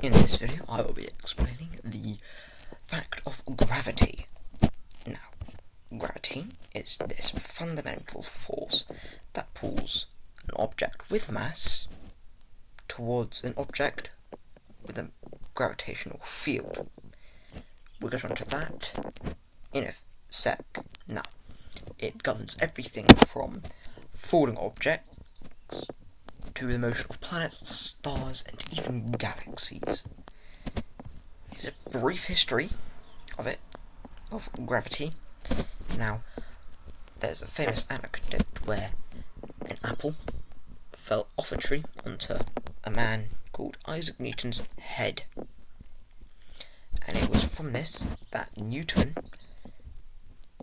In this video, I will be explaining the fact of gravity. Now, gravity is this fundamental force that pulls an object with mass towards an object with a gravitational field. We'll get onto that in a sec. Now, it governs everything from falling objects to the motion of planets, stars, and even galaxies. Here's a brief history of gravity. Now, there's a famous anecdote where an apple fell off a tree onto a man called Isaac Newton's head. And it was from this that Newton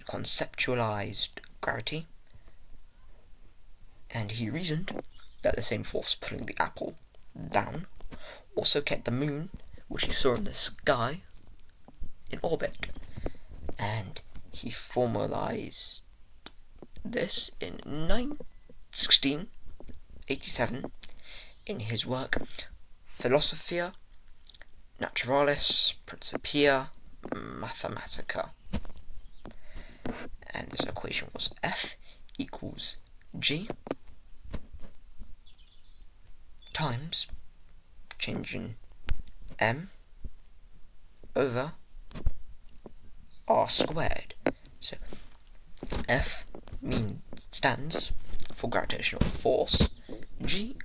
conceptualized gravity, and he reasoned that the same force pulling the apple down also kept the moon, which he saw in the sky, in orbit. And he formalized this in 1687 in his work Philosophia Naturalis Principia Mathematica. And this equation was F equals G times changing M over R squared. So F stands for gravitational force, G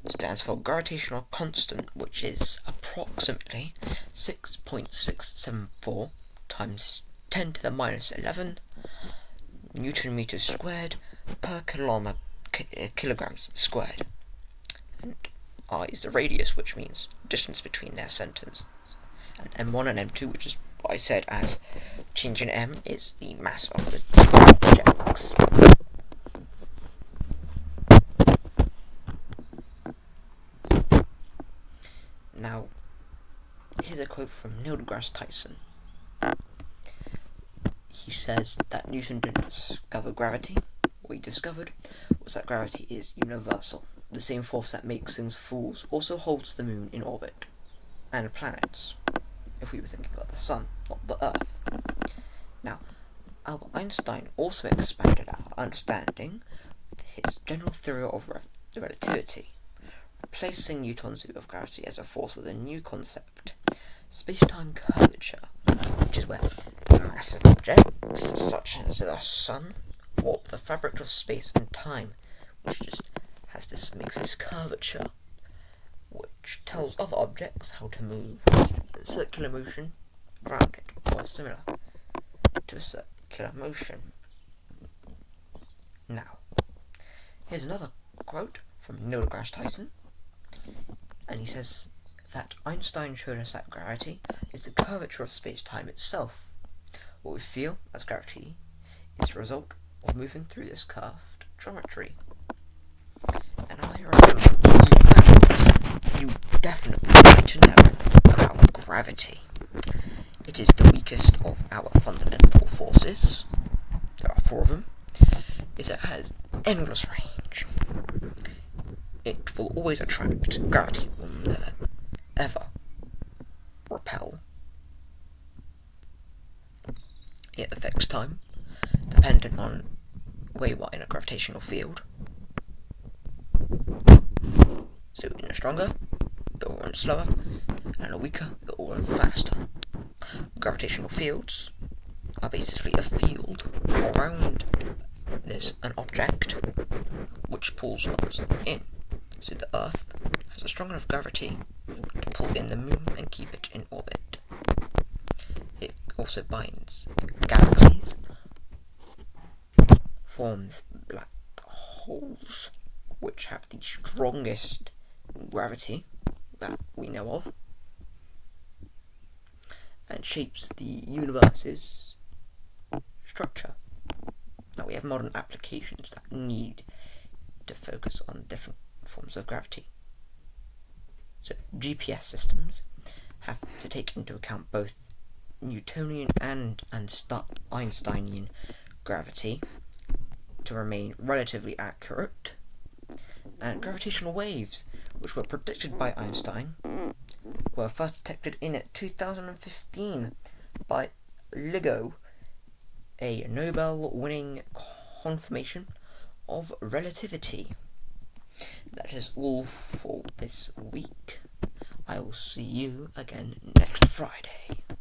stands for gravitational constant, which is approximately 6.674 times 10 to the minus 11 Newton meters squared per kilograms squared. And R is the radius, which means distance between their centres. And M1 and M2, which is what I said as change in M, is the mass of the objects. Now, here's a quote from Neil D'Grasse Tyson. He says that Newton didn't discover gravity. What he discovered was that gravity is universal. The same force that makes things fall also holds the moon in orbit, and planets, if we were thinking about the sun, not the earth. Now, Albert Einstein also expanded our understanding with his general theory of relativity, replacing Newton's view of gravity as a force with a new concept, space-time curvature, which is where massive objects, such as the sun, warp the fabric of space and time, which just makes this curvature, which tells other objects how to move. Circular motion around it, or similar to a circular motion. Now, here's another quote from Neil D'Grasse Tyson, and he says that Einstein showed us that gravity is the curvature of space-time itself. What we feel as gravity is the result of moving through this curved geometry. And now here are some facts you definitely need to know about gravity. It is the weakest of our fundamental forces. There are 4 of them. It has endless range. It will always attract. Gravity will never, ever repel. It affects time, dependent on where you are in a gravitational field. So in a stronger, it will run slower, and in a weaker, it will run faster. Gravitational fields are basically a field around an object which pulls us in. So the Earth has a strong enough gravity to pull in the moon and keep it in orbit. It also binds galaxies, forms black holes, which have the strongest gravity that we know of, and shapes the universe's structure. Now, we have modern applications that need to focus on different forms of gravity. So GPS systems have to take into account both Newtonian and Einsteinian gravity to remain relatively accurate, and gravitational waves, which were predicted by Einstein, were first detected in 2015 by LIGO, a Nobel-winning confirmation of relativity. That is all for this week. I will see you again next Friday.